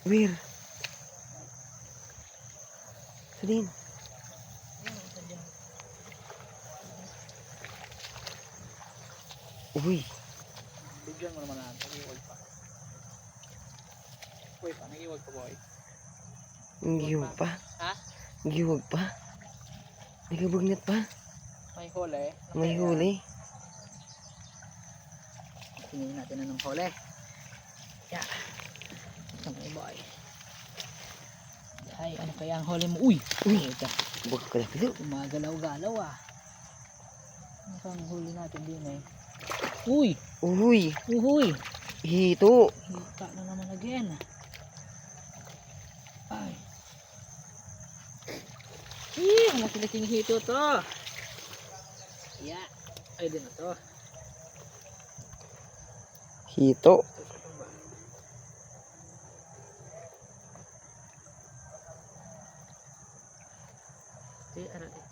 Where? Salin. Uy. Bigyan mo naman natin. Nag-iwag pa. Uy pa, nag-iwag pa boy. Giwag pa. Ha? Giwag pa. Nagabugnat pa. May huli. May huli. Tingnan natin na ng huli. Yeah. Samay boy. Ay, ano kaya ang huli mo? Uy! Uy! Ito. Bug ka lang pilo. Gumagalaw-galaw ah. Ano kang huli natin din eh? Uy! Uy! Uhuy! Hito! Hita na naman again. Ay. Ang laki-laking hito to. Yeah. Ay din na to. Hito. Di, ano di.